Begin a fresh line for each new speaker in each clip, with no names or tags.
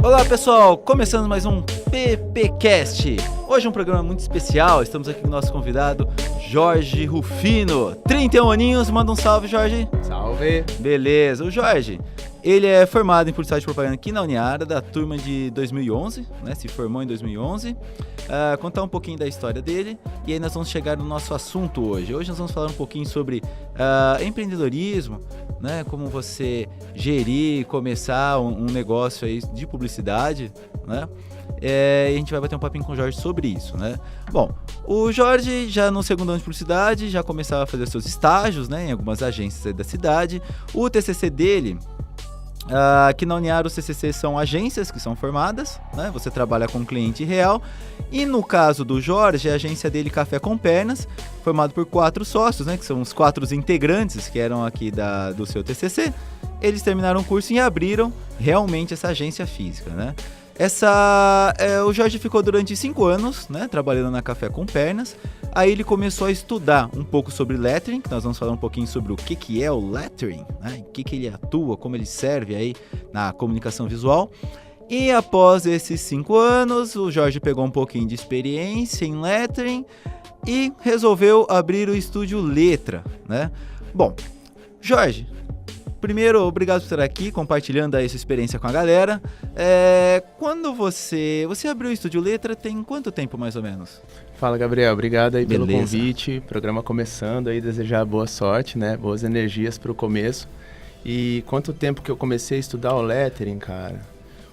Olá pessoal, começando mais um PPcast. Hoje é um programa muito especial, estamos aqui com o nosso convidado Jorge Rufino, 31 aninhos, manda um salve, Jorge.
Salve.
Beleza, o Jorge, ele é formado em Publicidade e Propaganda aqui na Uniara, da turma de 2011, né, se formou em 2011. Contar um pouquinho da história dele e aí nós vamos chegar no nosso assunto hoje. Hoje nós vamos falar um pouquinho sobre empreendedorismo, né, como você gerir, começar um negócio aí de publicidade, né? E a gente vai bater um papinho com o Jorge sobre isso, né? Bom, o Jorge já no segundo ano de publicidade já começava a fazer seus estágios, né, em algumas agências da cidade. O TCC dele, aqui na Uniara os CCC são agências que são formadas, né? Você trabalha com cliente real. E no caso do Jorge, a agência dele Café com Pernas, formado por 4 sócios, né? Que são os 4 integrantes que eram aqui do seu TCC. Eles terminaram o curso e abriram realmente essa agência física, né? O Jorge ficou durante 5 anos, né, trabalhando na Café com Pernas. Aí ele começou a estudar um pouco sobre lettering, que nós vamos falar um pouquinho sobre o que é o lettering, né, em que ele atua, como ele serve aí na comunicação visual. E após esses 5 anos, o Jorge pegou um pouquinho de experiência em lettering e resolveu abrir o estúdio Letra, né? Bom, Jorge, primeiro, obrigado por estar aqui, compartilhando aí essa experiência com a galera. Quando você abriu o Estúdio Letra, tem quanto tempo mais ou menos?
Fala, Gabriel, obrigado aí
Beleza.
pelo convite, programa começando aí, desejar boa sorte, né, boas energias para o começo. E quanto tempo que eu comecei a estudar o lettering, cara?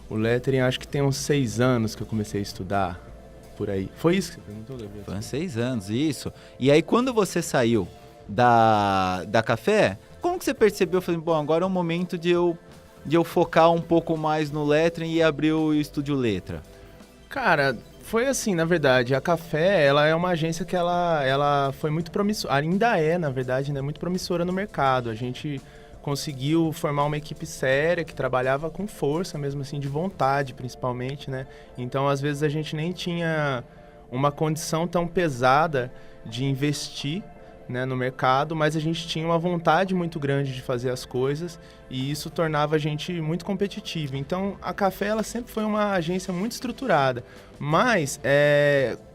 O lettering acho que tem uns 6 anos que eu comecei a estudar, por aí. Foi isso que você perguntou, Gabriel?
Foi uns 6 anos, isso. E aí quando você saiu da Café, como que você percebeu? Falei, bom, agora é o momento de eu focar um pouco mais no lettering e abrir o Estúdio Letra.
Cara, foi assim, na verdade, a Café, ela é uma agência que ela foi muito promissora, ainda é, na verdade, né, muito promissora no mercado. A gente conseguiu formar uma equipe séria que trabalhava com força mesmo assim, de vontade principalmente, né? Então, às vezes a gente nem tinha uma condição tão pesada de investir, né, no mercado, mas a gente tinha uma vontade muito grande de fazer as coisas e isso tornava a gente muito competitivo. Então, a Café ela sempre foi uma agência muito estruturada, mas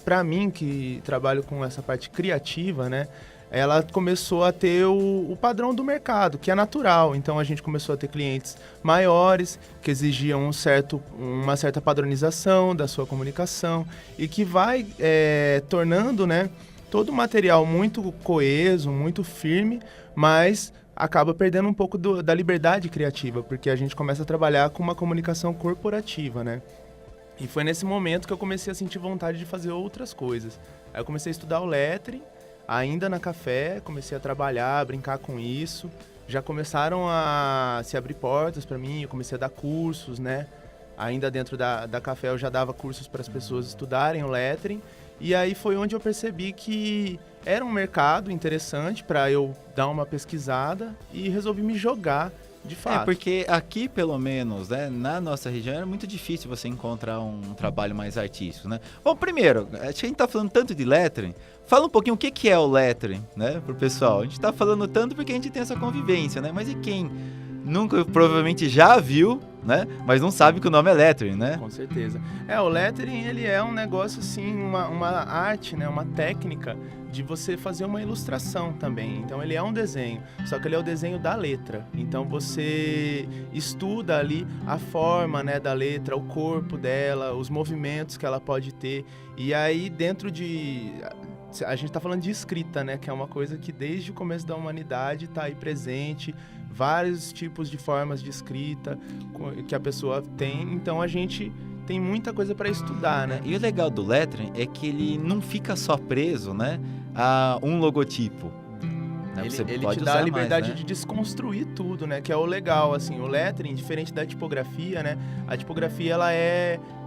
para mim, que trabalho com essa parte criativa, né, ela começou a ter o padrão do mercado, que é natural. Então, a gente começou a ter clientes maiores, que exigiam uma certa padronização da sua comunicação e que vai tornando, né, todo o material muito coeso, muito firme, mas acaba perdendo um pouco da liberdade criativa, porque a gente começa a trabalhar com uma comunicação corporativa, né? E foi nesse momento que eu comecei a sentir vontade de fazer outras coisas. Aí eu comecei a estudar o lettering, ainda na Café, comecei a trabalhar, a brincar com isso. Já começaram a se abrir portas para mim, eu comecei a dar cursos, né? Ainda dentro da Café eu já dava cursos para as pessoas estudarem o lettering. E aí foi onde eu percebi que era um mercado interessante para eu dar uma pesquisada e resolvi me jogar de fato.
Porque aqui, pelo menos, né, na nossa região, é muito difícil você encontrar um trabalho mais artístico, né? Bom, primeiro, a gente tá falando tanto de lettering, fala um pouquinho o que é o lettering, né, pro pessoal. A gente tá falando tanto porque a gente tem essa convivência, né? Mas e quem nunca, provavelmente já viu, né? Mas não sabe que o nome é lettering, né?
Com certeza. O lettering, ele é um negócio assim, uma arte, né? Uma técnica de você fazer uma ilustração também. Então, ele é um desenho, só que ele é o desenho da letra. Então, você estuda ali a forma, né, da letra, o corpo dela, os movimentos que ela pode ter. E aí, dentro de... A gente está falando de escrita, né? Que é uma coisa que desde o começo da humanidade está aí presente, vários tipos de formas de escrita que a pessoa tem. Então a gente tem muita coisa para estudar, né?
E o legal do lettering é que ele não fica só preso, né, a um logotipo.
Ele te dá a liberdade mais, né, de desconstruir tudo, né? Que é o legal, assim, o lettering, diferente da tipografia, né? A tipografia, ela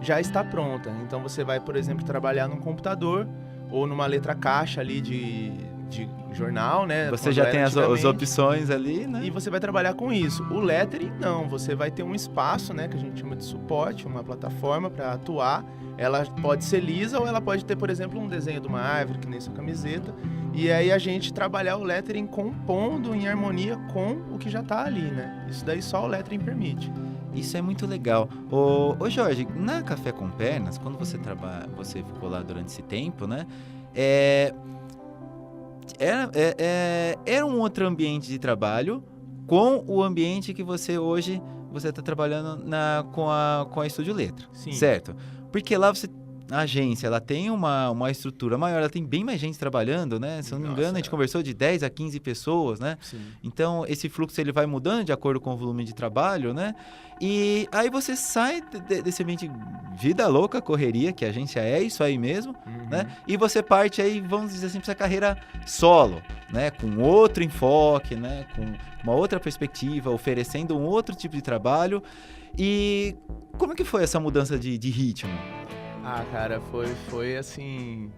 já está pronta. Então você vai, por exemplo, trabalhar num computador ou numa letra caixa ali de jornal, né?
Você já tem as opções ali, né?
E você vai trabalhar com isso. O lettering, não. Você vai ter um espaço, né? Que a gente chama de suporte, uma plataforma para atuar. Ela pode ser lisa ou ela pode ter, por exemplo, um desenho de uma árvore, que nem sua camiseta. E aí a gente trabalhar o lettering compondo em harmonia com o que já está ali, né? Isso daí só o lettering permite.
Isso é muito legal. Ô Jorge, na Café com Pernas, quando você ficou lá durante esse tempo, né? Era um outro ambiente de trabalho com o ambiente que você hoje está trabalhando com a Estúdio Letra,
Sim.
certo? Porque lá a agência, ela tem uma estrutura maior, ela tem bem mais gente trabalhando, né? Se eu não me engano, a gente conversou de 10 a 15 pessoas, né?
Sim.
Então, esse fluxo ele vai mudando de acordo com o volume de trabalho, né? E aí você sai desse ambiente vida louca, correria, que a agência é isso aí mesmo, né? E você parte aí, vamos dizer assim, para essa carreira solo, né? Com outro enfoque, né? Com uma outra perspectiva, oferecendo um outro tipo de trabalho. E como que foi essa mudança de ritmo?
Ah, cara, foi assim...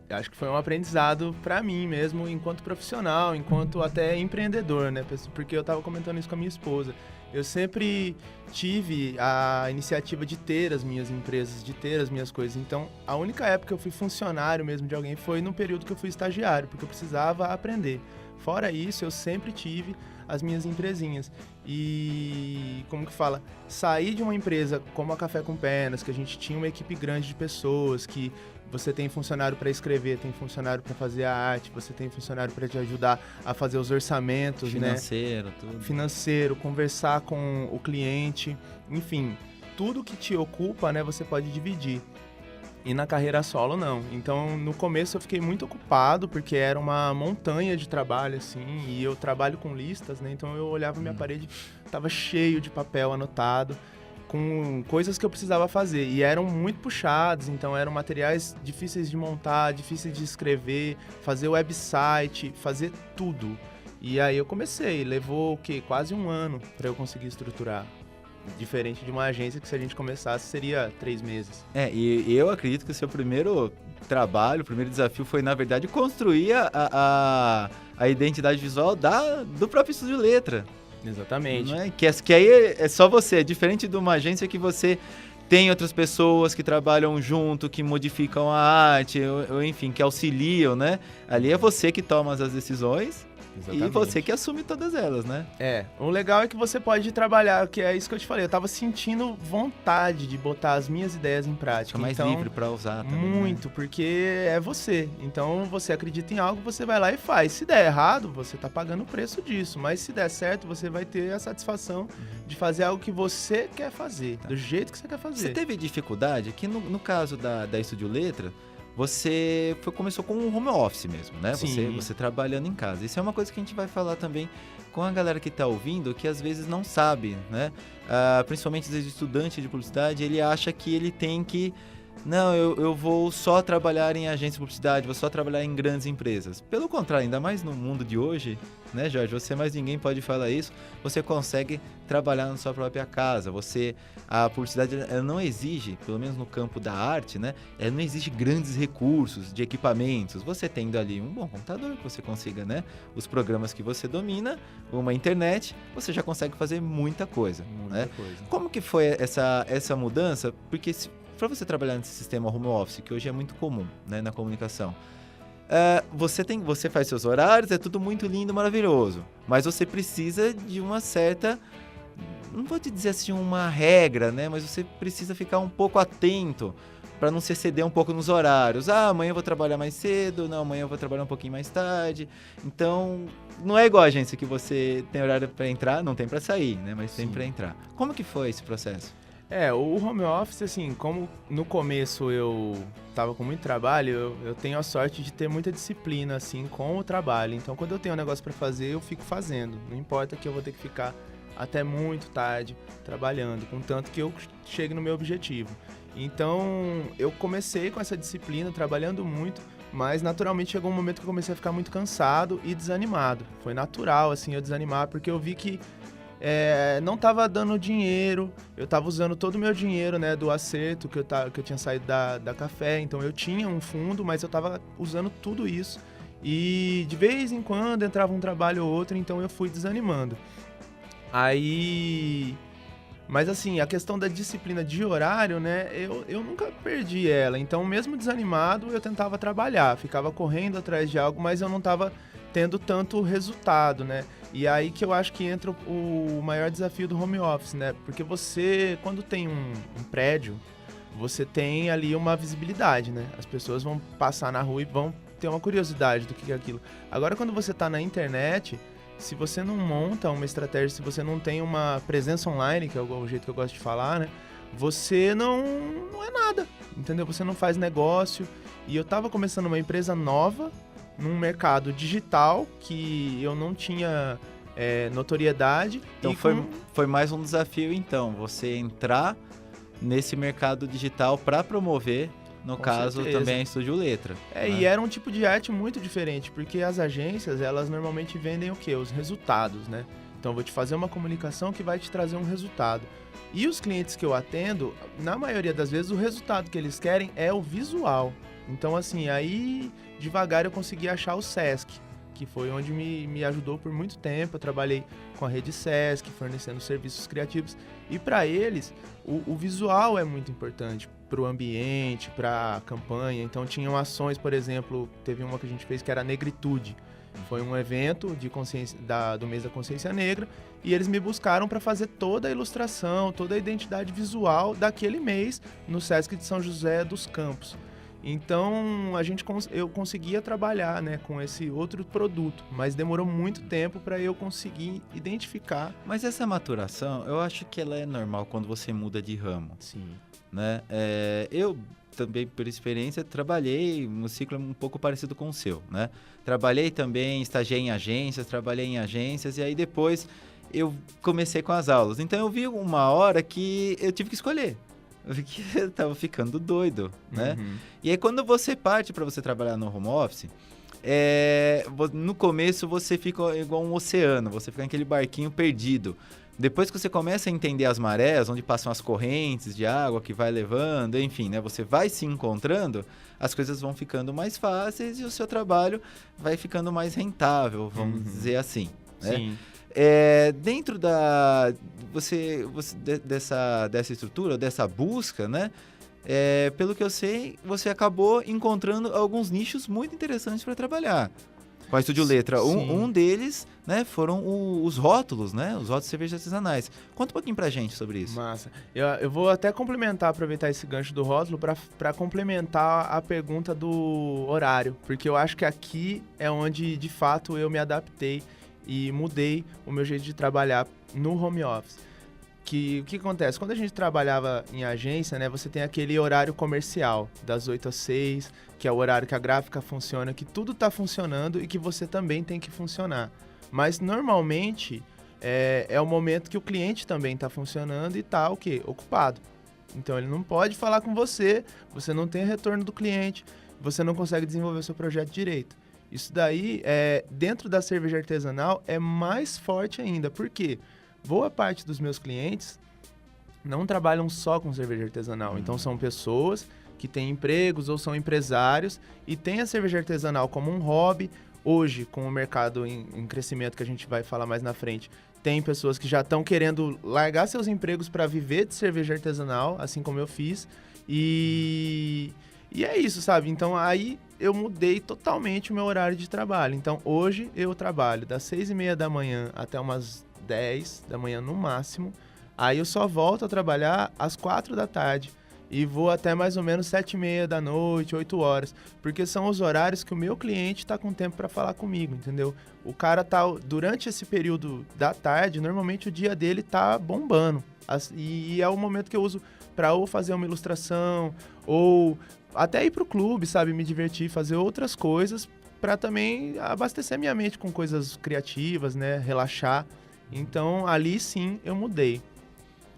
Acho que foi um aprendizado pra mim mesmo, enquanto profissional, enquanto até empreendedor, né? Porque eu tava comentando isso com a minha esposa. Eu sempre tive a iniciativa de ter as minhas empresas, de ter as minhas coisas. Então, a única época que eu fui funcionário mesmo de alguém foi no período que eu fui estagiário, porque eu precisava aprender. Fora isso, eu sempre tive as minhas empresinhas. E, como que fala, sair de uma empresa como a Café com Pernas, que a gente tinha uma equipe grande de pessoas, que você tem funcionário para escrever, tem funcionário para fazer a arte, você tem funcionário para te ajudar a fazer os orçamentos,
financeiro, tudo.
Financeiro, conversar com o cliente, enfim, tudo que te ocupa, né, você pode dividir. E na carreira solo, não. Então, no começo eu fiquei muito ocupado, porque era uma montanha de trabalho, assim, e eu trabalho com listas, né? Então, eu olhava minha parede, tava cheio de papel anotado, com coisas que eu precisava fazer. E eram muito puxados, então eram materiais difíceis de montar, difíceis de escrever, fazer website, fazer tudo. E aí eu comecei, levou o quê? Quase um ano para eu conseguir estruturar. Diferente de uma agência que se a gente começasse seria 3 meses.
E eu acredito que o seu primeiro trabalho, o primeiro desafio foi, na verdade, construir a identidade visual do próprio Estúdio Letra.
Exatamente.
Não é? Que aí é só você, é diferente de uma agência que você tem outras pessoas que trabalham junto, que modificam a arte, ou enfim, que auxiliam, né? Ali é você que toma as decisões. Exatamente. E você que assume todas elas, né?
O legal é que você pode trabalhar, que é isso que eu te falei, eu tava sentindo vontade de botar as minhas ideias em prática.
Fica mais livre pra usar também,
muito, né? Porque é você. Então, você acredita em algo, você vai lá e faz. Se der errado, você tá pagando o preço disso. Mas se der certo, você vai ter a satisfação de fazer algo que você quer fazer, do jeito que você quer fazer.
Você teve dificuldade? Que no caso da Estúdio Letra, você começou com um home office mesmo, né? Você trabalhando em casa. Isso é uma coisa que a gente vai falar também com a galera que está ouvindo, que às vezes não sabe, né? Principalmente às vezes o estudante de publicidade, ele acha que ele tem que... Não, eu vou só trabalhar em agência de publicidade, vou só trabalhar em grandes empresas. Pelo contrário, ainda mais no mundo de hoje, né, Jorge? Você mais ninguém pode falar isso. Você consegue trabalhar na sua própria casa. A publicidade ela não exige, pelo menos no campo da arte, né? Ela não exige grandes recursos de equipamentos. Você tendo ali um bom computador, que você consiga, né? Os programas que você domina, uma internet, você já consegue fazer muita coisa. Muita coisa. Como que foi essa mudança? Porque para você trabalhar nesse sistema home office, que hoje é muito comum, né, na comunicação, você faz seus horários, é tudo muito lindo, maravilhoso, mas você precisa de uma certa, não vou te dizer assim uma regra, né, mas você precisa ficar um pouco atento para não se exceder um pouco nos horários. Amanhã eu vou trabalhar mais cedo, não, amanhã eu vou trabalhar um pouquinho mais tarde. Então, não é igual a agência que você tem horário para entrar, não tem para sair, né, mas tem para entrar. Como que foi esse processo?
O home office, assim, como no começo eu tava com muito trabalho, eu tenho a sorte de ter muita disciplina, assim, com o trabalho. Então, quando eu tenho um negócio pra fazer, eu fico fazendo. Não importa que eu vou ter que ficar até muito tarde trabalhando, contanto que eu chegue no meu objetivo. Então, eu comecei com essa disciplina, trabalhando muito, mas naturalmente chegou um momento que eu comecei a ficar muito cansado e desanimado. Foi natural, assim, eu desanimar, porque eu vi que não tava dando dinheiro, eu tava usando todo o meu dinheiro, né, do acerto que eu tinha saído da Café, então eu tinha um fundo, mas eu tava usando tudo isso e de vez em quando entrava um trabalho ou outro, então eu fui desanimando. Mas assim, a questão da disciplina de horário, né, eu nunca perdi ela, então mesmo desanimado eu tentava trabalhar, ficava correndo atrás de algo, mas eu não tava tendo tanto resultado, né? E aí que eu acho que entra o maior desafio do home office, né? Porque você, quando tem um prédio, você tem ali uma visibilidade, né? As pessoas vão passar na rua e vão ter uma curiosidade do que é aquilo. Agora, quando você está na internet, se você não monta uma estratégia, se você não tem uma presença online, que é o jeito que eu gosto de falar, né? Você não é nada, entendeu? Você não faz negócio. E eu estava começando uma empresa nova, num mercado digital, que eu não tinha notoriedade.
Então foi mais um desafio, então, você entrar nesse mercado digital para promover, no
Com
caso,
certeza.
também a Estúdio Letra. Né?
E era um tipo de arte muito diferente, porque as agências, elas normalmente vendem o quê? Os resultados, né? Então, eu vou te fazer uma comunicação que vai te trazer um resultado. E os clientes que eu atendo, na maioria das vezes, o resultado que eles querem é o visual. Então, assim, aí, devagar eu consegui achar o Sesc, que foi onde me ajudou por muito tempo. Eu trabalhei com a rede Sesc, fornecendo serviços criativos. E para eles, o visual é muito importante para o ambiente, para a campanha. Então, tinham ações, por exemplo, teve uma que a gente fez que era Negritude. Foi um evento de consciência, do mês da consciência negra, e eles me buscaram para fazer toda a ilustração, toda a identidade visual daquele mês no Sesc de São José dos Campos. Então, eu conseguia trabalhar, né, com esse outro produto, mas demorou muito tempo para eu conseguir identificar.
Mas essa maturação, eu acho que ela é normal quando você muda de ramo.
Sim.
Né? Eu também, por experiência, trabalhei um ciclo um pouco parecido com o seu, né? Trabalhei também, estagiei em agências, trabalhei em agências, e aí depois eu comecei com as aulas. Então, eu vi uma hora que eu tive que escolher. Porque eu tava ficando doido, né?
Uhum.
E aí, quando você parte para você trabalhar no home office, no começo você fica igual um oceano, você fica naquele barquinho perdido. Depois que você começa a entender as marés, onde passam as correntes de água que vai levando, enfim, né? Você vai se encontrando, as coisas vão ficando mais fáceis e o seu trabalho vai ficando mais rentável, vamos dizer assim, né?
Sim.
Dentro dessa estrutura, dessa busca, né? Pelo que eu sei, você acabou encontrando alguns nichos muito interessantes para trabalhar. Com a Estúdio Letra, um deles, né, foram os rótulos, né? Os rótulos de cervejas artesanais. Conta um pouquinho pra gente sobre isso.
Massa. Eu vou até complementar, aproveitar esse gancho do rótulo para complementar a pergunta do horário, porque eu acho que aqui é onde, de fato, eu me adaptei e mudei o meu jeito de trabalhar no home office. O que acontece? Quando a gente trabalhava em agência, né, você tem aquele horário comercial, das 8 às 6, que é o horário que a gráfica funciona, que tudo está funcionando e que você também tem que funcionar. Mas, normalmente, é o momento que o cliente também está funcionando e está, o quê? Ocupado. Então, ele não pode falar com você, você não tem retorno do cliente, você não consegue desenvolver o seu projeto direito. Isso daí, dentro da cerveja artesanal, é mais forte ainda. Por quê? Boa parte dos meus clientes não trabalham só com cerveja artesanal. Então, são pessoas que têm empregos ou são empresários e têm a cerveja artesanal como um hobby. Hoje, com o mercado em crescimento, que a gente vai falar mais na frente, tem pessoas que já estão querendo largar seus empregos para viver de cerveja artesanal, assim como eu fiz. E é isso, sabe? Então, aí eu mudei totalmente o meu horário de trabalho. Então, hoje eu trabalho das 6h30 da manhã até umas 10 da manhã no máximo. Aí eu só volto a trabalhar às 4 da tarde e vou até mais ou menos 7h30 da noite, 8 horas, porque são os horários que o meu cliente está com tempo para falar comigo, entendeu? O cara tá, durante esse período da tarde, normalmente o dia dele tá bombando, e é o momento que eu uso para ou fazer uma ilustração, ou até ir pro clube, sabe, me divertir, fazer outras coisas, para também abastecer minha mente com coisas criativas, né, relaxar. Então, ali sim, eu mudei.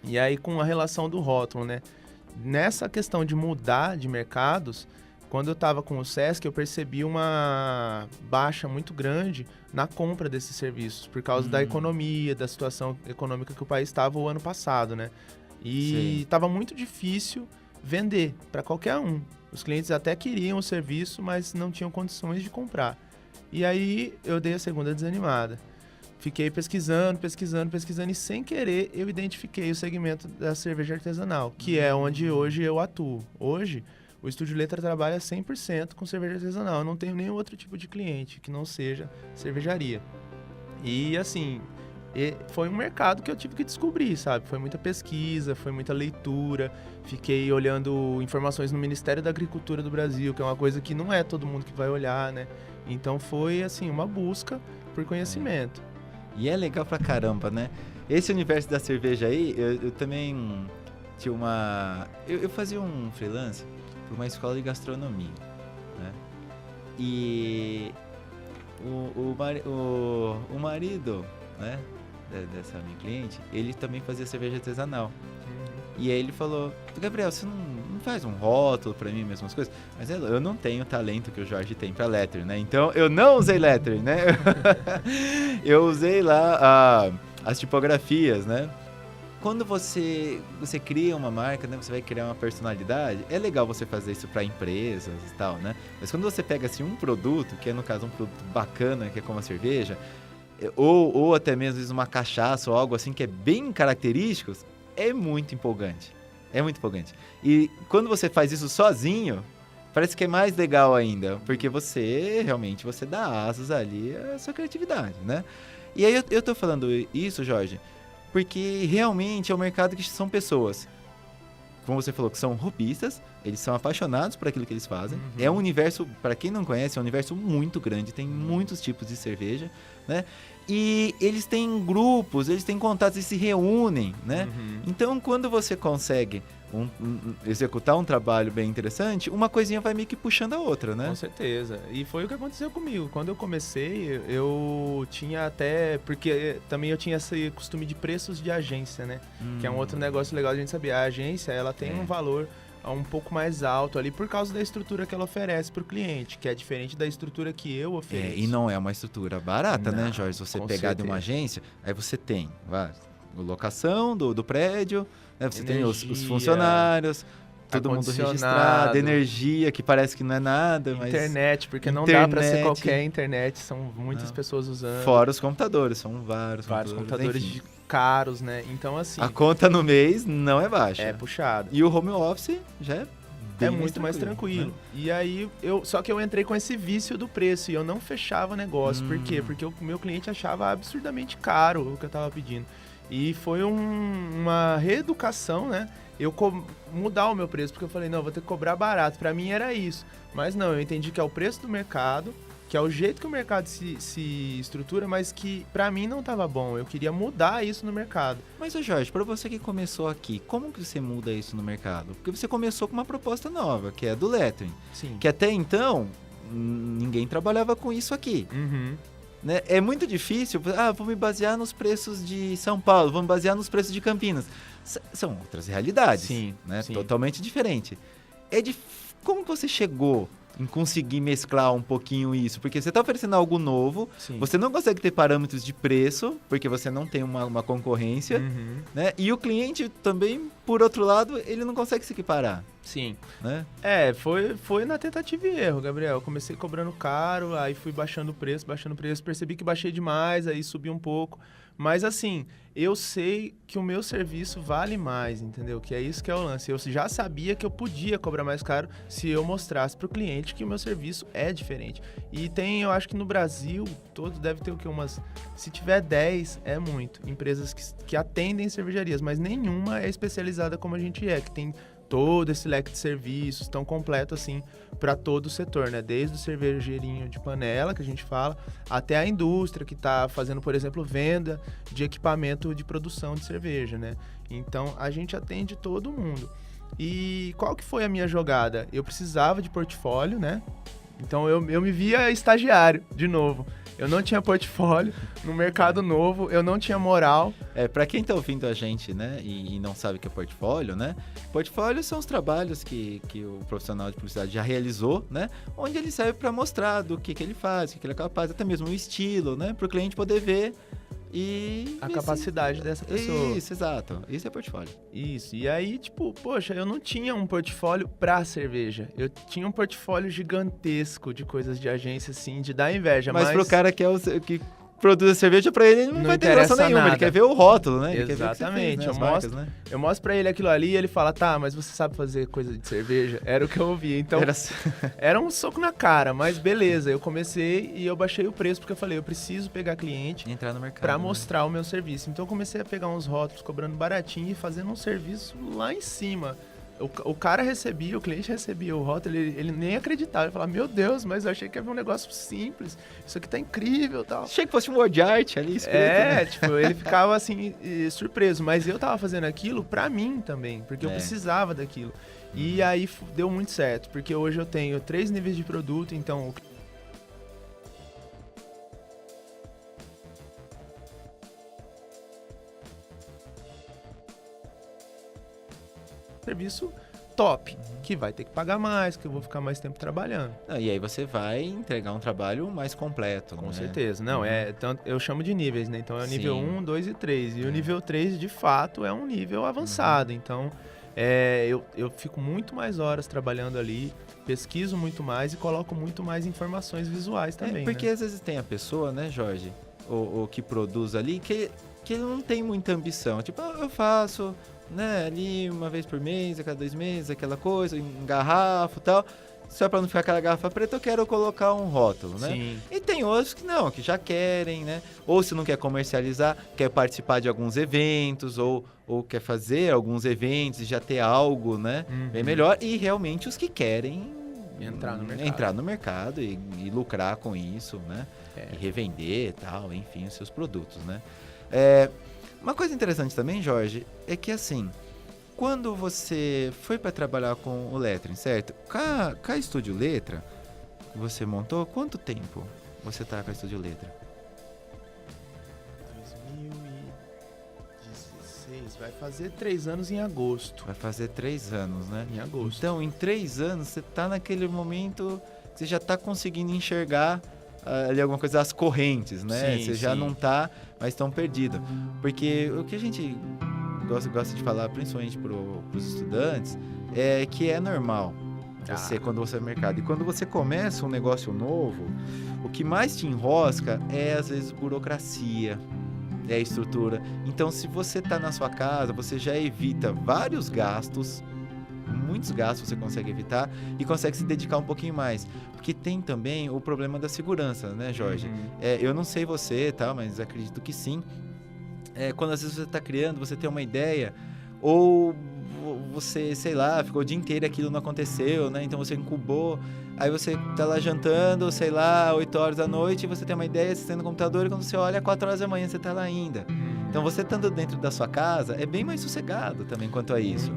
E aí, com a relação do rótulo, né? Nessa questão de mudar de mercados, quando eu estava com o Sesc, eu percebi uma baixa muito grande na compra desses serviços, por causa da economia, da situação econômica que o país estava o ano passado, né? E estava muito difícil vender para qualquer um. Os clientes até queriam o serviço, mas não tinham condições de comprar. E aí, eu dei a segunda desanimada. Fiquei pesquisando e sem querer eu identifiquei o segmento da cerveja artesanal, que é onde hoje eu atuo. Hoje, o Estúdio Letra trabalha 100% com cerveja artesanal. Eu não tenho nenhum outro tipo de cliente que não seja cervejaria. E assim, foi um mercado que eu tive que descobrir, sabe? Foi muita pesquisa, foi muita leitura. Fiquei olhando informações no Ministério da Agricultura do Brasil, que é uma coisa que não é todo mundo que vai olhar, né? Então foi, assim, uma busca por conhecimento.
E é legal pra caramba, né? Esse universo da cerveja aí, eu também tinha uma... Eu fazia um freelance para uma escola de gastronomia, né? E o marido, né, dessa minha cliente, ele também fazia cerveja artesanal. E aí ele falou, Gabriel, você não faz um rótulo pra mim, mesmas coisas? Mas eu não tenho o talento que o Jorge tem pra lettering, né? Então eu não usei lettering, né? Eu usei lá as tipografias, né? Quando você cria uma marca, né, você vai criar uma personalidade, é legal você fazer isso para empresas e tal, né? Mas quando você pega assim um produto, que é no caso um produto bacana, que é como a cerveja, ou até mesmo às vezes, uma cachaça ou algo assim que é bem característico, é muito empolgante. É muito empolgante. E quando você faz isso sozinho, parece que é mais legal ainda, porque você realmente você dá asas ali à sua criatividade, né? E aí eu tô falando isso, Jorge, porque realmente é um mercado que são pessoas, como você falou, que são hobbyistas, eles são apaixonados por aquilo que eles fazem. É um universo, para quem não conhece, é um universo muito grande, tem muitos tipos de cerveja, né? E eles têm grupos, eles têm contatos, eles se reúnem, né? Então, quando você consegue executar um trabalho bem interessante, uma coisinha vai meio que puxando a outra, né?
Com certeza. E foi o que aconteceu comigo. Quando eu comecei, eu tinha até... Porque também eu tinha esse costume de preços de agência, né? Que é um outro negócio legal de a gente saber. A agência, ela tem um valor um pouco mais alto ali por causa da estrutura que ela oferece para o cliente, que é diferente da estrutura que eu ofereço.
E não é uma estrutura barata,
não,
né, Jorge? Você pegar
certeza.
de uma agência, aí você tem locação do prédio, né? Você tem os funcionários, todo mundo registrado, energia, que parece que não é nada, mas...
Internet, porque não dá para ser qualquer internet, são muitas pessoas usando.
Fora os computadores, são vários
computadores de caros, né? Então, assim...
A conta no mês não é baixa.
É puxada.
E o home office já é
muito mais tranquilo. Né? E aí, só que eu entrei com esse vício do preço e eu não fechava negócio. Por quê? Porque o meu cliente achava absurdamente caro o que eu tava pedindo. E foi uma reeducação, né? Eu mudar o meu preço, porque eu falei, não, vou ter que cobrar barato. Pra mim era isso. Mas não, eu entendi que é o preço do mercado, que é o jeito que o mercado se estrutura, mas que pra mim não tava bom. Eu queria mudar isso no mercado.
Mas, Jorge, pra você que começou aqui, como que você muda isso no mercado? Porque você começou com uma proposta nova, que é a do lettering.
Sim.
Que até então, ninguém trabalhava com isso aqui. Né? É muito difícil, vou me basear nos preços de São Paulo, vou me basear nos preços de Campinas. São outras realidades,
sim,
né?
Sim.
Totalmente diferente. Como você chegou em conseguir mesclar um pouquinho isso? Porque você está oferecendo algo novo, você não consegue ter parâmetros de preço, porque você não tem uma concorrência, né? E o cliente também, por outro lado, ele não consegue se equiparar.
Sim.
Né?
Foi na tentativa e erro, Gabriel. Eu comecei cobrando caro, aí fui baixando o preço, percebi que baixei demais, aí subi um pouco. Mas assim, eu sei que o meu serviço vale mais, entendeu? Que é isso que é o lance. Eu já sabia que eu podia cobrar mais caro se eu mostrasse para o cliente que o meu serviço é diferente. E eu acho que no Brasil, todo deve ter o quê? Se tiver 10, é muito. Empresas que atendem cervejarias, mas nenhuma é especializada como a gente é, que tem todo esse leque de serviços tão completo assim para todo o setor, né? Desde o cervejeirinho de panela, que a gente fala, até a indústria que está fazendo, por exemplo, venda de equipamento de produção de cerveja, né? Então, a gente atende todo mundo. E qual que foi a minha jogada? Eu precisava de portfólio, né? Então, eu me via estagiário, de novo. Eu não tinha portfólio, no mercado novo, eu não tinha moral.
Para quem tá ouvindo a gente, né, e não sabe o que é portfólio, né? Portfólio são os trabalhos que o profissional de publicidade já realizou, né? Onde ele serve para mostrar do que ele faz, o que ele é capaz, até mesmo o estilo, né? Para o cliente poder ver e...
a capacidade dessa pessoa.
Isso, exato. Isso é portfólio.
Isso. E aí, poxa, eu não tinha um portfólio pra cerveja. Eu tinha um portfólio gigantesco de coisas de agência, assim, de dar inveja.
Mas pro cara que produz a cerveja, pra ele não vai ter graça
interessa
nenhuma.
nada.
Ele quer ver o rótulo, né? Ele
Exatamente.
quer ver o que você fez, né? As marcas, né?
Eu mostro pra ele aquilo ali e ele fala, tá, mas você sabe fazer coisa de cerveja? Era o que eu ouvia. Então, era um soco na cara, mas beleza. Eu comecei e eu baixei o preço, porque eu falei, eu preciso pegar cliente
Entrar no mercado.
pra mostrar o meu serviço. Então, eu comecei a pegar uns rótulos cobrando baratinho e fazendo um serviço lá em cima. O cara recebia, o cliente recebia o rótulo, ele nem acreditava. Ele falava, meu Deus, mas eu achei que ia ver um negócio simples. Isso aqui tá incrível e tal.
Achei que fosse um word art ali escrito, né?
Tipo, ele ficava assim, surpreso. Mas eu tava fazendo aquilo pra mim também, porque eu precisava daquilo. E aí deu muito certo, porque hoje eu tenho 3 níveis de produto, então o serviço top, que vai ter que pagar mais, que eu vou ficar mais tempo trabalhando.
E aí você vai entregar um trabalho mais completo,
Com
né?
certeza. Não, tanto, eu chamo de níveis, né? Então é o nível
Sim.
1, 2 e 3. E o nível 3, de fato, é um nível avançado. Então, eu fico muito mais horas trabalhando ali, pesquiso muito mais e coloco muito mais informações visuais também,
Porque
né?
às vezes tem a pessoa, né, Jorge, o que produz ali, que ele não tem muita ambição. Tipo, eu faço, né, ali uma vez por mês, a cada 2 meses, aquela coisa, em garrafa e tal. Só para não ficar aquela garrafa preta, eu quero colocar um rótulo, né?
Sim.
E tem outros que não, que já querem, né? Ou se não quer comercializar, quer participar de alguns eventos, ou quer fazer alguns eventos e já ter algo, né? Bem melhor. E realmente os que querem entrar no mercado e lucrar com isso, né? E revender e tal, enfim, os seus produtos, né? Uma coisa interessante também, Jorge, é que assim, quando você foi para trabalhar com o Lettering, certo? Com a Estúdio Letra, que você montou, quanto tempo você tá com a Estúdio Letra?
2016, vai fazer 3 anos em agosto.
Vai fazer 3 anos, né?
Em agosto.
Então, em 3 anos, você tá naquele momento que você já tá conseguindo enxergar ali alguma coisa das correntes, né?
Sim,
você já
sim.
não tá mais tão perdido. Porque o que a gente gosta de falar, principalmente pros estudantes, é que é normal quando você é no mercado. E quando você começa um negócio novo, o que mais te enrosca é, às vezes, burocracia, é a estrutura. Então, se você tá na sua casa, você já evita vários gastos, muitos gastos você consegue evitar e consegue se dedicar um pouquinho mais. Porque tem também o problema da segurança, né, Jorge? Eu não sei você, tá, mas acredito que sim. Quando às vezes você está criando, você tem uma ideia, ou você, sei lá, ficou o dia inteiro e aquilo não aconteceu, né? Então você incubou, aí você tá lá jantando, sei lá, 8 horas da noite, e você tem uma ideia, você está no computador, e quando você olha, 4 horas da manhã você tá lá ainda. Então você estando dentro da sua casa, é bem mais sossegado também quanto a isso.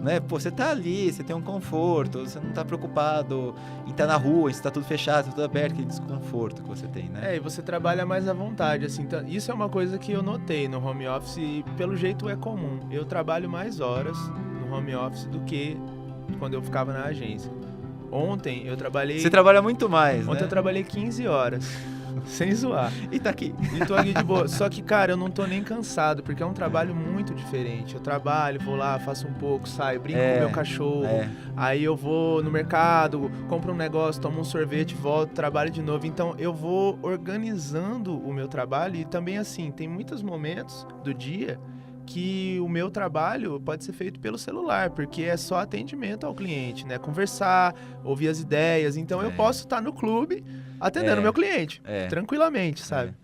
Né? Pô, você tá ali, você tem um conforto, você não tá preocupado em estar na rua, em estar tudo fechado, tudo aberto, aquele desconforto que você tem, né?
E você trabalha mais à vontade, assim, isso é uma coisa que eu notei no home office e pelo jeito é comum. Eu trabalho mais horas no home office do que quando eu ficava na agência. Ontem eu trabalhei...
Você trabalha muito mais,
Ontem
né?
eu trabalhei 15 horas, sem zoar.
E tá aqui.
E tô aqui de boa. Só que, cara, eu não tô nem cansado, porque é um trabalho muito diferente. Eu trabalho, vou lá, faço um pouco, saio, brinco com o meu cachorro. Aí eu vou no mercado, compro um negócio, tomo um sorvete, volto, trabalho de novo. Então, eu vou organizando o meu trabalho e também, assim, tem muitos momentos do dia que o meu trabalho pode ser feito pelo celular, porque é só atendimento ao cliente, né? Conversar, ouvir as ideias. Então, eu posso estar no clube atendendo o meu cliente, tranquilamente, sabe?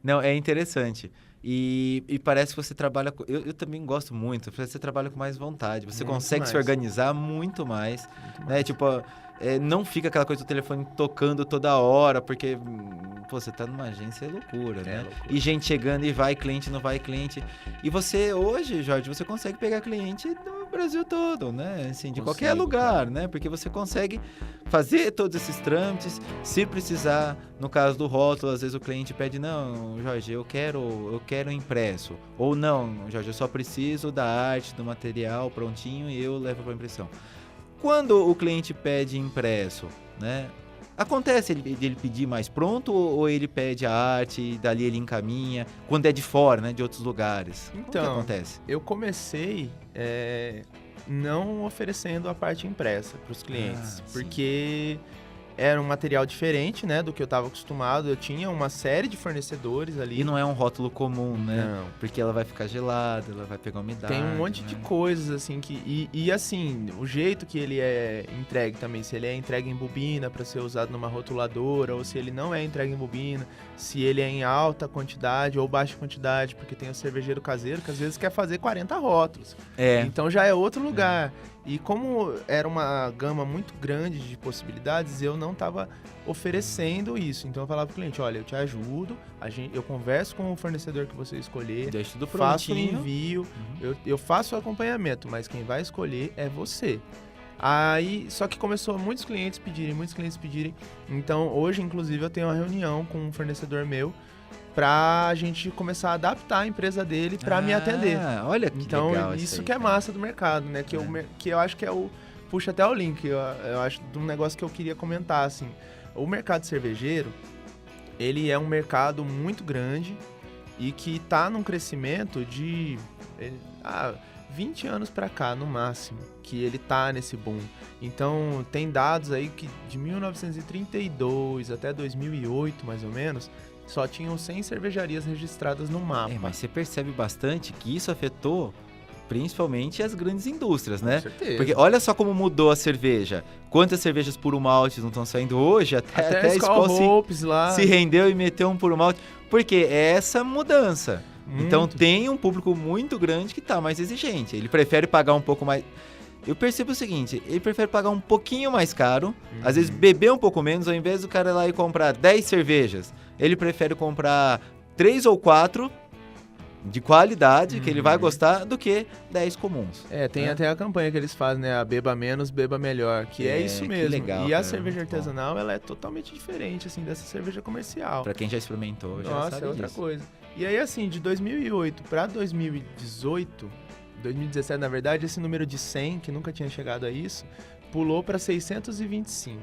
Não, é interessante. E parece que você trabalha... Eu também gosto muito. Você trabalha com mais vontade. Você
Muito
consegue
mais.
se organizar muito mais. Né? Tipo, não fica aquela coisa do telefone tocando toda hora, porque você tá numa agência, é loucura, né?
Loucura.
E gente chegando e vai cliente, não vai cliente. E você, hoje, Jorge, você consegue pegar cliente do Brasil todo, né? Assim, de qualquer lugar, né? Porque você consegue fazer todos esses trâmites. Se precisar, no caso do rótulo, às vezes o cliente pede, não, Jorge, eu quero impresso. Ou não, Jorge, eu só preciso da arte, do material prontinho e eu levo para impressão. Quando o cliente pede impresso, né? Acontece ele pedir mais pronto ou ele pede a arte e dali ele encaminha? Quando é de fora, né? De outros lugares. Como que acontece?
Eu comecei não oferecendo a parte impressa para os clientes, porque era um material diferente, né, do que eu estava acostumado. Eu tinha uma série de fornecedores ali.
E não é um rótulo comum, né?
Não.
Porque ela vai ficar gelada, ela vai pegar umidade.
Tem um monte de coisas, assim, e assim, o jeito que ele é entregue também, se ele é entregue em bobina para ser usado numa rotuladora, ou se ele não é entregue em bobina, se ele é em alta quantidade ou baixa quantidade, porque tem o cervejeiro caseiro que às vezes quer fazer 40 rótulos. Então já é outro lugar. E como era uma gama muito grande de possibilidades, eu não estava oferecendo isso. Então eu falava pro cliente, olha, eu te ajudo, eu converso com o fornecedor que você escolher,
deixa tudo
faço o
prontinho.
envio, eu faço o acompanhamento, mas quem vai escolher é você. Aí, só que começou muitos clientes pedirem. Então hoje, inclusive, eu tenho uma reunião com um fornecedor meu pra gente começar a adaptar a empresa dele pra me atender.
Olha que
então,
legal
isso
aí,
que é
cara.
massa do mercado, né? Que eu acho que é o... Puxa até o link, eu acho de um negócio que eu queria comentar, assim. O mercado cervejeiro, ele é um mercado muito grande e que tá num crescimento de 20 anos pra cá, no máximo, que ele tá nesse boom. Então, tem dados aí que de 1932 até 2008, mais ou menos, só tinham 100 cervejarias registradas no mapa.
Mas você percebe bastante que isso afetou principalmente as grandes indústrias, né?
Com certeza.
Porque olha só como mudou a cerveja. Quantas cervejas puro malte não estão saindo hoje? Até a Skol se rendeu e meteu um puro malte. Porque é essa mudança.
Muito.
Então tem um público muito grande que tá mais exigente. Ele prefere pagar um pouco mais... Eu percebo o seguinte, ele prefere pagar um pouquinho mais caro, às vezes beber um pouco menos, ao invés do cara ir lá e comprar 10 cervejas, ele prefere comprar 3 ou 4 de qualidade, que ele vai gostar, do que 10 comuns.
Tem até a campanha que eles fazem, né? A beba menos, beba melhor, que é isso mesmo.
Legal,
e a
cara,
cerveja artesanal, ela é totalmente diferente, assim, dessa cerveja comercial.
Pra quem já experimentou, já sabe
Nossa, é outra
disso.
coisa. E aí, assim, de 2008 pra 2018... 2017, na verdade, esse número de 100, que nunca tinha chegado a isso, pulou para 625.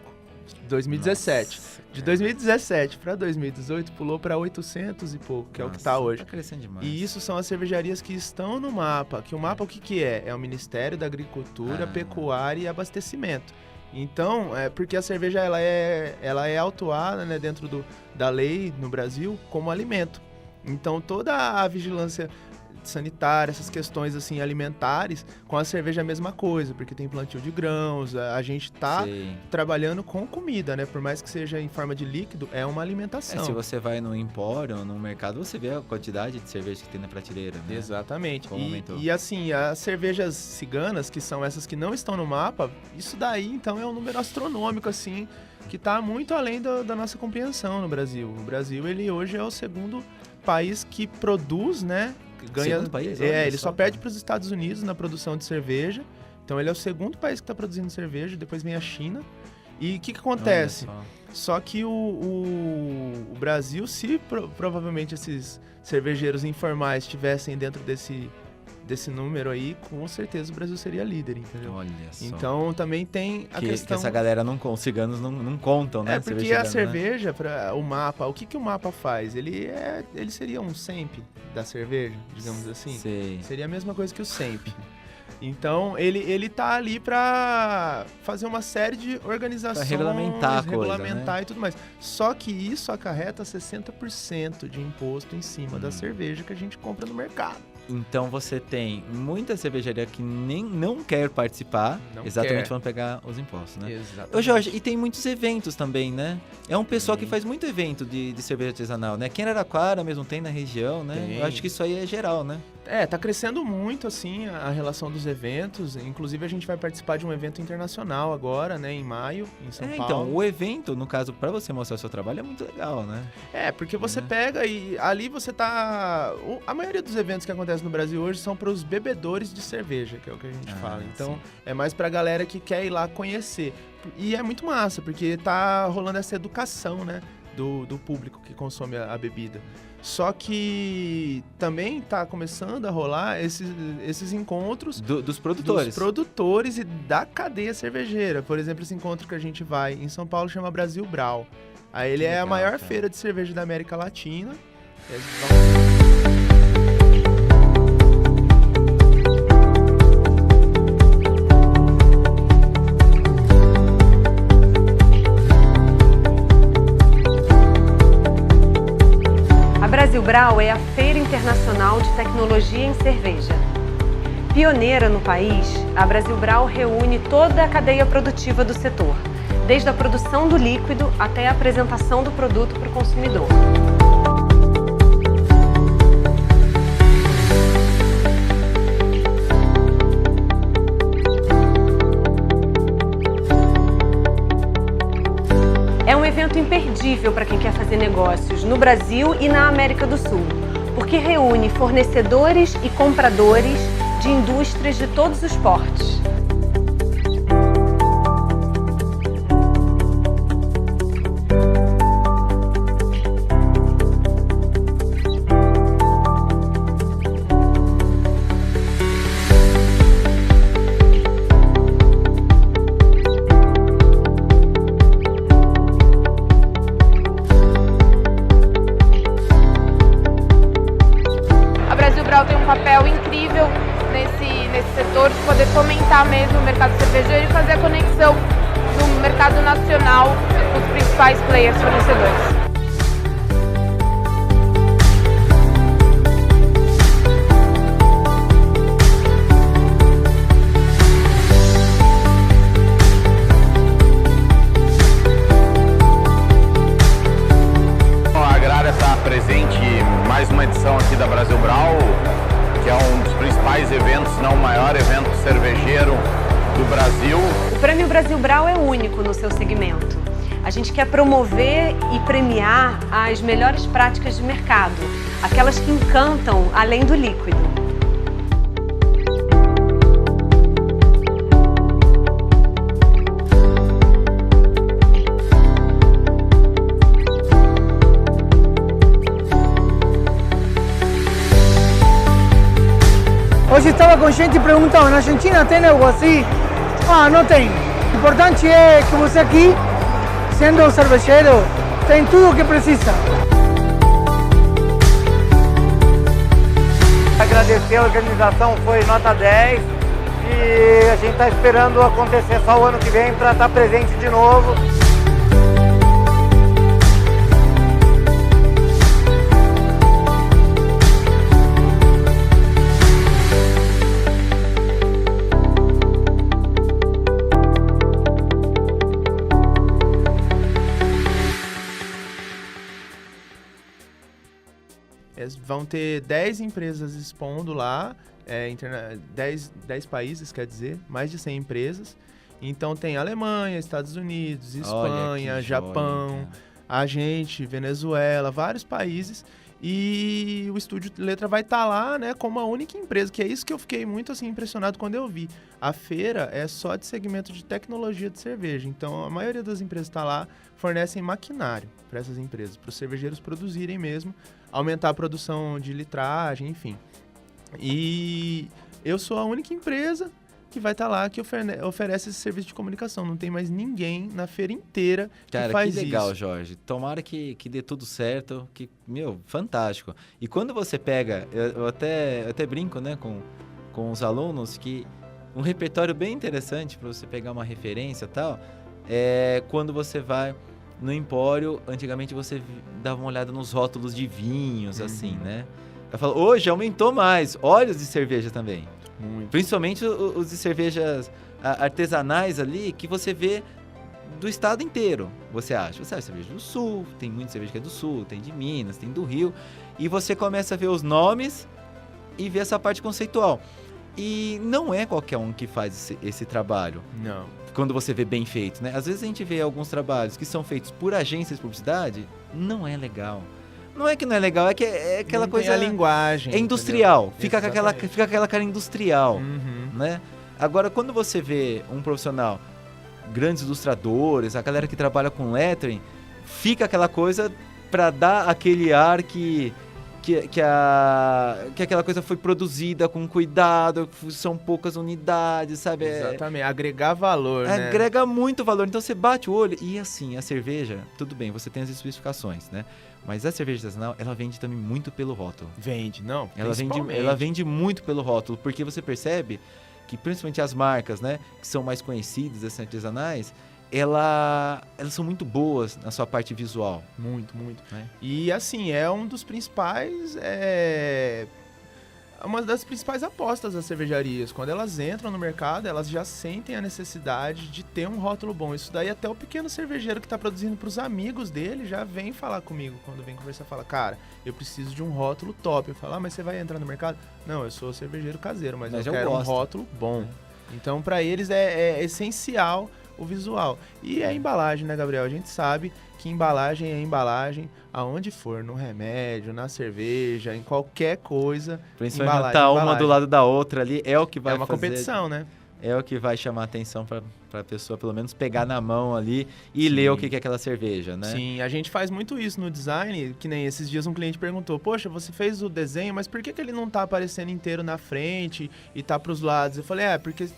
2017.
Nossa,
de 2017 para 2018, pulou para 800 e pouco, que é o que está hoje.
Tá crescendo demais.
E isso são as cervejarias que estão no mapa. Que o mapa, o que é? É o Ministério da Agricultura, Pecuária e Abastecimento. Então, porque a cerveja ela é autuada, né, dentro da lei no Brasil como alimento. Então, toda a vigilância sanitária, essas questões assim alimentares, com a cerveja é a mesma coisa, porque tem plantio de grãos, a gente tá trabalhando com comida, né? Por mais que seja em forma de líquido, é uma alimentação.
Se você vai no empório, no mercado, você vê a quantidade de cerveja que tem na prateleira, né?
Exatamente. E assim, as cervejas ciganas, que são essas que não estão no mapa, isso daí, então, é um número astronômico, assim, que tá muito além da nossa compreensão no Brasil. O Brasil, ele hoje é o segundo país que produz, né? Ganha,
país,
ele só perde para os Estados Unidos na produção de cerveja. Então ele é o segundo país que está produzindo cerveja, depois vem a China. E o que acontece? Só que o Brasil, se provavelmente esses cervejeiros informais estivessem dentro desse número aí, com certeza o Brasil seria líder, entendeu?
Olha só.
Então também tem a questão...
Que essa galera os ciganos não contam, né?
Porque a cerveja, o mapa, o que o mapa faz? Ele seria um SEMP da cerveja, digamos assim?
Sei.
Seria a mesma coisa que o SEMP. Então, ele tá ali pra fazer uma série de organizações,
pra regulamentar a coisa,
regulamentar, né? E tudo mais. Só que isso acarreta 60% de imposto em cima da cerveja que a gente compra no mercado.
Então você tem muita cervejaria que não quer participar, vão pegar os impostos, né?
Exatamente.
Ô Jorge, e tem muitos eventos também, né? É um pessoal que faz muito evento de cerveja artesanal, né? Aqui em Araraquara mesmo tem na região, né?
Tem.
Eu acho que isso aí é geral, né?
Tá crescendo muito, assim, a relação dos eventos. Inclusive, a gente vai participar de um evento internacional agora, né? Em maio, em São Paulo.
Então, o evento, no caso, pra você mostrar o seu trabalho, é muito legal, né?
Porque você pega e ali você tá... A maioria dos eventos que acontecem no Brasil hoje são para os bebedores de cerveja, que é o que a gente fala. Então, sim. É mais pra galera que quer ir lá conhecer. E é muito massa, porque tá rolando essa educação, né? Do público que consome a bebida. Só que também tá começando a rolar esses encontros...
Dos produtores.
Dos produtores e da cadeia cervejeira. Por exemplo, esse encontro que a gente vai em São Paulo chama Brasil Brau. Aí ele é a maior feira de cerveja da América Latina.
Brau é a Feira Internacional de Tecnologia em Cerveja. Pioneira no país, a Brasil Brau reúne toda a cadeia produtiva do setor, desde a produção do líquido até a apresentação do produto para o consumidor. É um evento imperdível para quem quer fazer negócios no Brasil e na América do Sul, porque reúne fornecedores e compradores de indústrias de todos os portes.
Tem um papel incrível nesse setor, de poder fomentar mesmo o mercado cervejeiro e fazer a conexão do mercado nacional com os principais players fornecedores.
A Agrária está presente em mais uma edição aqui da Brasil Brau, que é um dos principais eventos, se não o maior evento cervejeiro do Brasil.
O Prêmio Brasil Brau é único no seu segmento. A gente quer promover e premiar as melhores práticas de mercado, aquelas que encantam além do líquido.
Hoje estava com gente perguntando, na Argentina tem algo assim? Ah, não tem. O importante é que você aqui, sendo cervejeiro, tem tudo o que precisa.
Agradecer a organização, foi nota 10 e a gente está esperando acontecer só o ano que vem para estar presente de novo.
Vão ter 10 empresas expondo lá, 10 países, quer dizer, mais de 100 empresas. Então tem Alemanha, Estados Unidos, Espanha, Japão, a gente, Venezuela, vários países. E o Estúdio Letra vai estar lá, né, como a única empresa, que é isso que eu fiquei muito assim impressionado quando eu vi. A feira é só de segmento de tecnologia de cerveja, então a maioria das empresas está lá, fornecem maquinário para essas empresas, para os cervejeiros produzirem mesmo, aumentar a produção de litragem, enfim. E eu sou a única empresa que vai estar lá que oferece esse serviço de comunicação. Não tem mais ninguém na feira inteira que faz isso.
Cara, que legal, Jorge. Tomara que dê tudo certo, que, fantástico. E quando você pega, eu até brinco, né, com os alunos, que um repertório bem interessante para você pegar uma referência e tal, é quando você vai no empório, antigamente você dava uma olhada nos rótulos de vinhos, assim, né? Eu falo, hoje aumentou mais, óleos de cerveja também.
Muito.
Principalmente os de cervejas artesanais ali, que você vê do estado inteiro, você acha. Você acha cerveja do Sul, tem muita cerveja que é do Sul, tem de Minas, tem do Rio. E você começa a ver os nomes e ver essa parte conceitual. E não é qualquer um que faz esse trabalho.
Não.
Quando você vê bem feito, né? Às vezes a gente vê alguns trabalhos que são feitos por agências de publicidade, não é legal. Não é que não é legal, é que é aquela
não
coisa...
Tem a linguagem.
É industrial,
fica
fica com aquela cara industrial,
Uhum.
né? Agora, quando você vê um profissional, grandes ilustradores, a galera que trabalha com lettering, fica aquela coisa para dar aquele ar que aquela coisa foi produzida com cuidado, são poucas unidades, sabe?
Exatamente, agregar valor, né?
Agrega muito valor. Então você bate o olho e assim, a cerveja, tudo bem, você tem as especificações, né? Mas a cerveja artesanal, ela vende também muito pelo rótulo.
Vende, não?
Ela vende muito pelo rótulo, porque você percebe que principalmente as marcas, né, que são mais conhecidas, assim, artesanais, elas são muito boas na sua parte visual.
Muito, muito.
Né?
E assim, é um dos principais... Uma das principais apostas das cervejarias. Quando elas entram no mercado, elas já sentem a necessidade de ter um rótulo bom. Isso daí até o pequeno cervejeiro que está produzindo para os amigos dele já vem falar comigo. Quando vem conversar, fala, cara, eu preciso de um rótulo top. Eu falo, mas você vai entrar no mercado? Não, eu sou cervejeiro caseiro, mas eu quero um rótulo bom. Então, para eles é essencial o visual. E a embalagem, né, Gabriel? A gente sabe que embalagem é embalagem, aonde for, no remédio, na cerveja, em qualquer coisa.
Principalmente tá uma do lado da outra ali, é o que vai
fazer... É uma
fazer,
competição, né?
É o que vai chamar a atenção para a pessoa, pelo menos, pegar na mão ali e ler o que é aquela cerveja, né?
Sim, a gente faz muito isso no design, que nem esses dias um cliente perguntou, poxa, você fez o desenho, mas por que ele não tá aparecendo inteiro na frente e tá pros lados? Eu falei, porque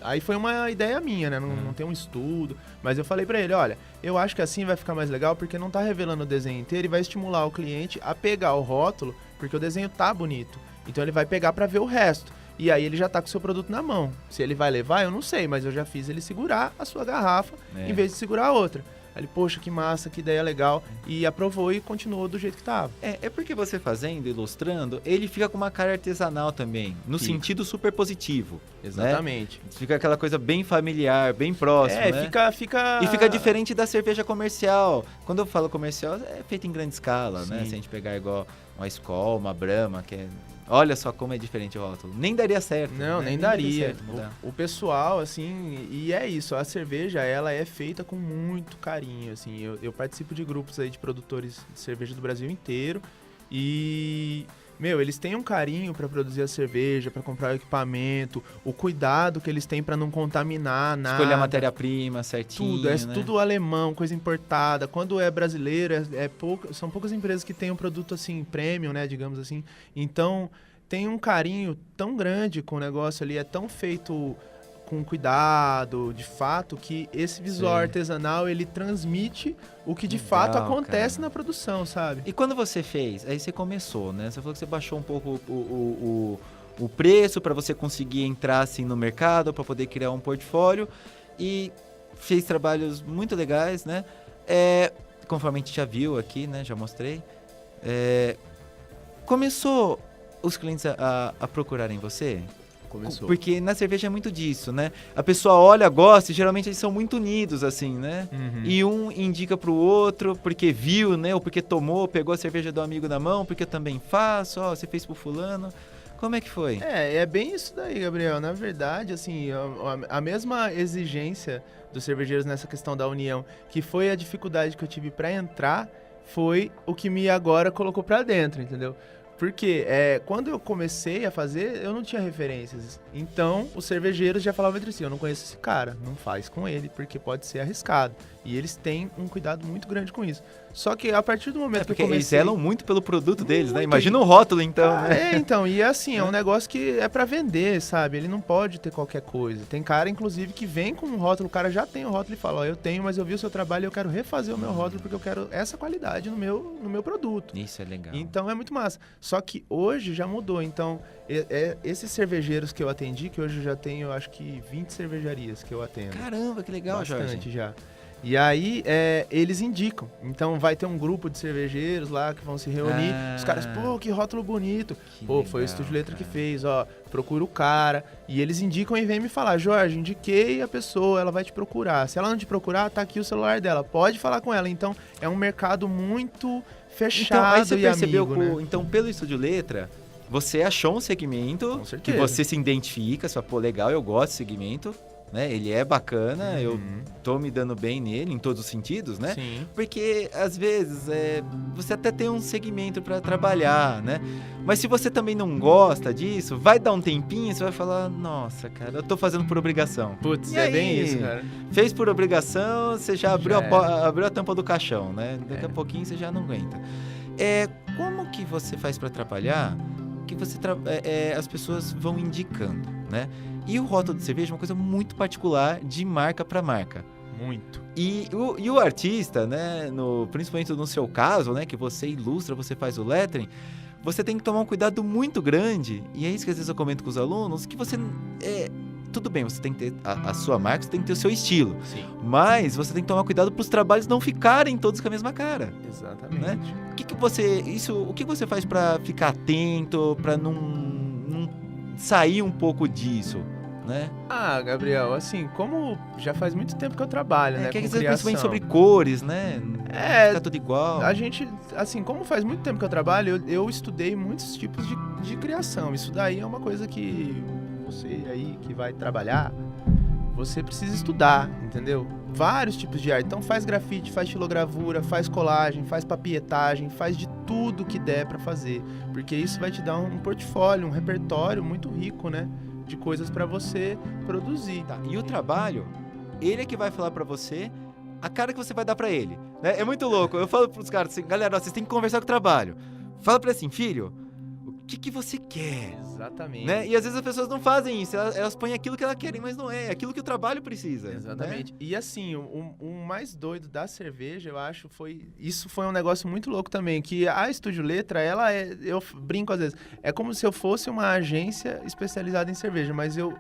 Aí foi uma ideia minha, né? Não tem um estudo, mas eu falei pra ele, olha, eu acho que assim vai ficar mais legal porque não tá revelando o desenho inteiro e vai estimular o cliente a pegar o rótulo, porque o desenho tá bonito. Então ele vai pegar pra ver o resto. E aí ele já tá com o seu produto na mão. Se ele vai levar, eu não sei, mas eu já fiz ele segurar a sua garrafa em vez de segurar a outra. Aí ele, poxa, que massa, que ideia legal. E aprovou e continuou do jeito que tava.
É porque você fazendo, ilustrando, ele fica com uma cara artesanal também, no sentido super positivo.
Exatamente.
Né? Fica aquela coisa bem familiar, bem próxima, né?
Fica...
E fica diferente da cerveja comercial. Quando eu falo comercial, é feito em grande escala, né? Se a gente pegar igual uma Skol, uma Brahma, que é... Olha só como é diferente o rótulo. Nem daria certo.
Não,
né?
nem daria. O pessoal, assim, e é isso. A cerveja, ela é feita com muito carinho, assim. Eu participo de grupos aí de produtores de cerveja do Brasil inteiro e... eles têm um carinho para produzir a cerveja, para comprar o equipamento, o cuidado que eles têm para não contaminar nada.
Escolher a matéria-prima certinho,
tudo, tudo alemão, coisa importada. Quando é brasileiro, são poucas empresas que têm um produto assim, premium, né, digamos assim. Então, tem um carinho tão grande com o negócio ali, é tão feito com cuidado, de fato, que esse visual artesanal, ele transmite o que de fato acontece na produção, sabe?
E quando você fez, aí você começou, né? Você falou que você baixou um pouco o preço para você conseguir entrar assim no mercado, para poder criar um portfólio e fez trabalhos muito legais, né? Conforme a gente já viu aqui, né? Já mostrei. Começou os clientes a procurarem você?
Começou.
Porque na cerveja é muito disso, né? A pessoa olha, gosta e geralmente eles são muito unidos, assim, né? E um indica pro outro porque viu, né? Ou porque tomou, pegou a cerveja do amigo na mão, porque eu também faço, você fez pro fulano. Como é que foi?
É bem isso daí, Gabriel. Na verdade, assim, a mesma exigência dos cervejeiros nessa questão da união, que foi a dificuldade que eu tive para entrar, foi o que me agora colocou para dentro, entendeu? Porque quando eu comecei a fazer, eu não tinha referências. Então, os cervejeiros já falavam entre si, eu não conheço esse cara, não faz com ele, porque pode ser arriscado. E eles têm um cuidado muito grande com isso. Só que a partir do momento que eu comecei...
Eles zelam muito pelo produto deles, né? Imagina um rótulo, então, né?
Então, e assim, é um negócio que é pra vender, sabe? Ele não pode ter qualquer coisa. Tem cara, inclusive, que vem com um rótulo, o cara já tem o rótulo e fala, eu tenho, mas eu vi o seu trabalho e eu quero refazer o meu rótulo porque eu quero essa qualidade no meu produto.
Isso é legal.
Então, é muito massa. Só que hoje já mudou, então, esses cervejeiros que eu atendi, que hoje eu já tenho, acho que 20 cervejarias que eu atendo.
Caramba, que legal,
bastante
Jorge.
Já. E aí, eles indicam. Então, vai ter um grupo de cervejeiros lá que vão se reunir. Os caras, que rótulo bonito. Foi o Estúdio Letra que fez, procura o cara. E eles indicam e vêm me falar, Jorge, indiquei a pessoa, ela vai te procurar. Se ela não te procurar, tá aqui o celular dela. Pode falar com ela. Então, é um mercado muito fechado
então, aí você
e
percebeu
amigo, né?
Então, pelo Estúdio Letra, você achou um segmento que você se identifica, você fala, legal, eu gosto desse segmento. Né? Ele é bacana, eu tô me dando bem nele em todos os sentidos, né?
Sim.
Porque às vezes você até tem um segmento para trabalhar, né? Mas se você também não gosta disso, vai dar um tempinho, você vai falar, nossa, cara, eu tô fazendo por obrigação.
Putz,
e aí,
bem isso, cara.
Fez por obrigação, você já abriu a tampa do caixão, né? Daqui a pouquinho você já não aguenta. Como que você faz para trabalhar? Que você as pessoas vão indicando, né? E o rótulo de cerveja é uma coisa muito particular de marca para marca.
Muito.
E o artista, né, principalmente no seu caso, né, que você ilustra, você faz o lettering, você tem que tomar um cuidado muito grande, e é isso que às vezes eu comento com os alunos, que você... tudo bem, você tem que ter a sua marca, você tem que ter o seu estilo.
Sim.
Mas você tem que tomar cuidado para os trabalhos não ficarem todos com a mesma cara.
Exatamente.
Né? O que você faz para ficar atento, para não sair um pouco disso, né?
Ah, Gabriel, assim, como já faz muito tempo que eu trabalho, né,
Que
com
você
criação.
principalmente sobre cores, né? Fica tudo igual.
A gente, assim, como faz muito tempo que eu trabalho, eu estudei muitos tipos de criação. Isso daí é uma coisa que você aí que vai trabalhar, você precisa estudar, entendeu? Vários tipos de arte. Então faz grafite, faz estilogravura, faz colagem, faz papietagem, faz de tudo que der pra fazer. Porque isso vai te dar um portfólio, um repertório muito rico, né? De coisas pra você produzir.
Tá, e o trabalho, ele é que vai falar pra você a cara que você vai dar pra ele, né? É muito louco. Eu falo pros caras assim, galera, ó, vocês têm que conversar com o trabalho. Fala pra ele assim, filho, o que você quer?
Exatamente.
Né? E às vezes as pessoas não fazem isso, elas põem aquilo que elas querem, mas não é aquilo que o trabalho precisa.
Exatamente.
Né?
E assim, o mais doido da cerveja, eu acho, isso foi um negócio muito louco também, que a Estúdio Letra, eu brinco às vezes, é como se eu fosse uma agência especializada em cerveja, mas eu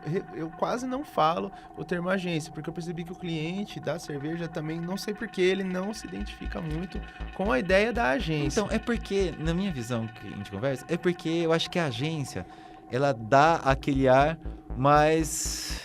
quase não falo o termo agência, porque eu percebi que o cliente da cerveja também, não sei porque, ele não se identifica muito com a ideia da agência.
Então, é porque, na minha visão que a gente conversa, é porque eu acho que a agência, ela dá aquele ar mais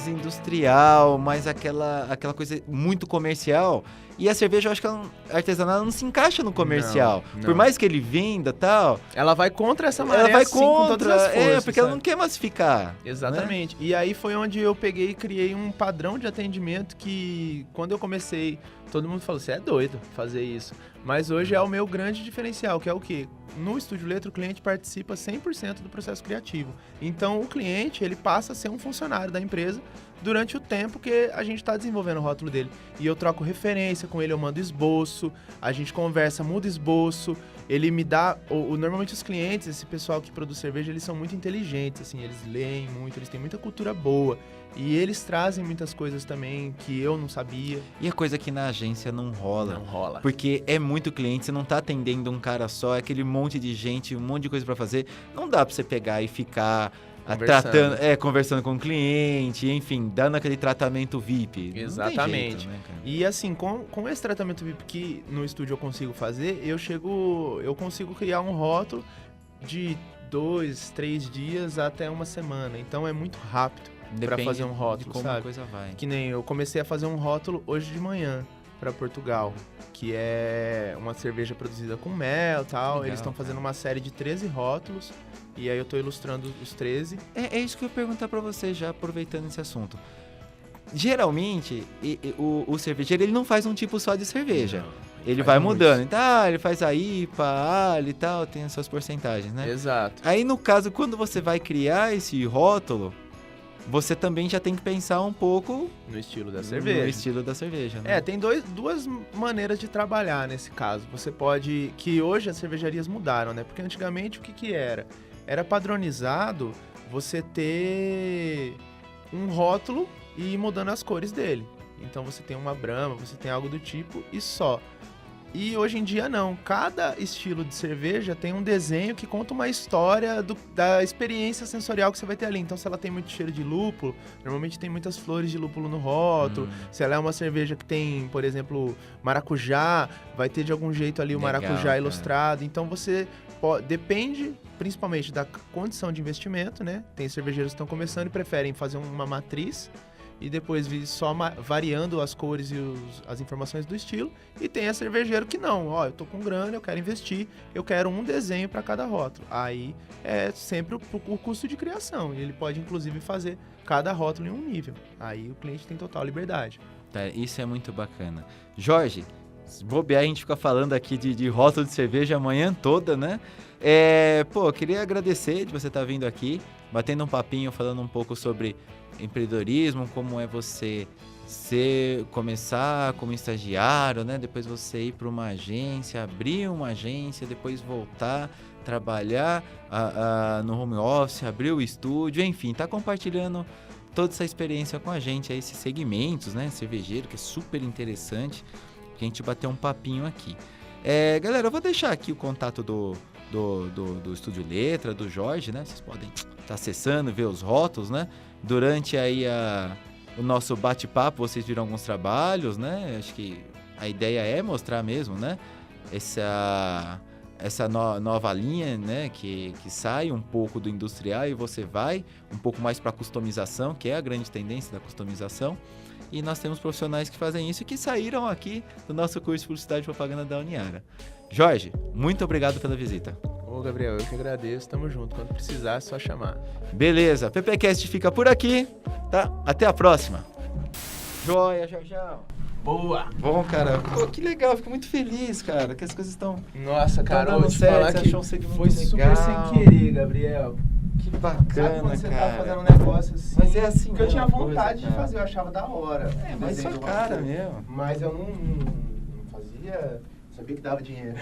industrial, mais aquela coisa muito comercial. E a cerveja, eu acho que a artesanal não se encaixa no comercial.
Não.
Por mais que ele venda e tal...
Ela vai contra essa maré,
ela vai
assim, com todas as forças,
porque ela não quer massificar.
Exatamente. Né? E aí foi onde eu peguei e criei um padrão de atendimento que, quando eu comecei, todo mundo falou, você é doido fazer isso. Mas hoje é o meu grande diferencial, que é o quê? No Estúdio Letra, o cliente participa 100% do processo criativo. Então, o cliente, ele passa a ser um funcionário da empresa durante o tempo que a gente está desenvolvendo o rótulo dele. E eu troco referência com ele, eu mando esboço, a gente conversa, muda esboço, ele me dá... Normalmente os clientes, esse pessoal que produz cerveja, eles são muito inteligentes, assim, eles leem muito, eles têm muita cultura boa. E eles trazem muitas coisas também que eu não sabia.
E a coisa que na agência não rola.
Não rola.
Porque é muito cliente, você não tá atendendo um cara só, é aquele monte de gente, um monte de coisa pra fazer. Não dá pra você pegar e ficar conversando com o cliente, enfim, dando aquele tratamento VIP.
Exatamente.
Não tem jeito, né, cara?
E assim, com esse tratamento VIP que no estúdio eu consigo fazer, eu consigo criar um rótulo de 2, 3 dias até uma semana. Então é muito rápido para fazer um rótulo,
de como
sabe?
a coisa vai.
Que nem eu comecei a fazer um rótulo hoje de manhã para Portugal, que é uma cerveja produzida com mel e tal.
Legal,
eles estão fazendo uma série de 13 rótulos e aí eu tô ilustrando os 13.
É isso que eu ia perguntar para você, já aproveitando esse assunto. Geralmente, o cervejeiro, ele não faz um tipo só de cerveja.
Não.
Ele vai mudando. Então, ele faz a IPA, a ALE e tal, tem as suas porcentagens, né?
Exato.
Aí, no caso, quando você vai criar esse rótulo, você também já tem que pensar um pouco
no estilo da cerveja.
No estilo da cerveja, né?
Tem duas maneiras de trabalhar nesse caso. Você pode... Que hoje as cervejarias mudaram, né? Porque antigamente o que era? Era padronizado você ter um rótulo e ir mudando as cores dele. Então você tem uma Brahma, você tem algo do tipo e só. E hoje em dia não. Cada estilo de cerveja tem um desenho que conta uma história da experiência sensorial que você vai ter ali. Então se ela tem muito cheiro de lúpulo, normalmente tem muitas flores de lúpulo no rótulo. Se ela é uma cerveja que tem, por exemplo, maracujá, vai ter de algum jeito ali o maracujá ilustrado. Então você depende principalmente da condição de investimento, né? Tem cervejeiros que estão começando e preferem fazer uma matriz e depois vir só variando as cores e as informações do estilo. E tem a cervejeiro que não, eu tô com grana, eu quero investir, eu quero um desenho para cada rótulo. Aí é sempre o custo de criação, e ele pode inclusive fazer cada rótulo em um nível. Aí o cliente tem total liberdade.
Tá, isso é muito bacana. Jorge, se bobear, a gente fica falando aqui de rótulo de cerveja a manhã toda, né? Eu queria agradecer de você estar vindo aqui, batendo um papinho, falando um pouco sobre empreendedorismo, como é você começar como estagiário, né? Depois você ir para uma agência, abrir uma agência, depois voltar, trabalhar no home office, abrir o estúdio, enfim, tá compartilhando toda essa experiência com a gente, esses segmentos, né? Cervejeiro, que é super interessante, que a gente bater um papinho aqui. Galera, eu vou deixar aqui o contato do do Estúdio Letra, do Jorge, né? Vocês podem estar acessando, ver os rótulos, né? Durante aí o nosso bate-papo, vocês viram alguns trabalhos, né? Acho que a ideia é mostrar mesmo, né? Essa nova linha, né? Que sai um pouco do industrial e você vai um pouco mais para a customização, que é a grande tendência da customização. E nós temos profissionais que fazem isso e que saíram aqui do nosso curso de Publicidade e Propaganda da Uniara. Jorge, muito obrigado pela visita.
Ô, Gabriel, eu que agradeço. Tamo junto. Quando precisar, é só chamar.
Beleza, PPcast fica por aqui, tá? Até a próxima. Joia, Jorjão.
Boa!
Bom, cara. Pô, que legal. Fico muito feliz, cara, que as coisas estão...
Nossa, cara,
dando
vou te
certo,
falar
você
que
achou um segmento
foi super
legal.
sem querer, Gabriel.
Que
Sabe
bacana,
quando você
cara.
tá fazendo um negócio assim?
Mas é assim
que eu tinha
mesmo a
vontade
coisa,
de
cara.
fazer, eu achava da hora.
Mas
desenho
sua
de
cara
uma coisa.
mesmo.
Mas eu não fazia, sabia que dava dinheiro.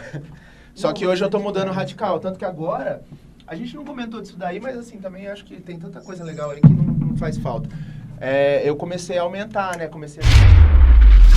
Só que hoje eu tô mudando radical, tanto que agora, a gente não comentou disso daí, mas assim, também acho que tem tanta coisa legal aí que não faz falta. Eu comecei a aumentar, né? Comecei a...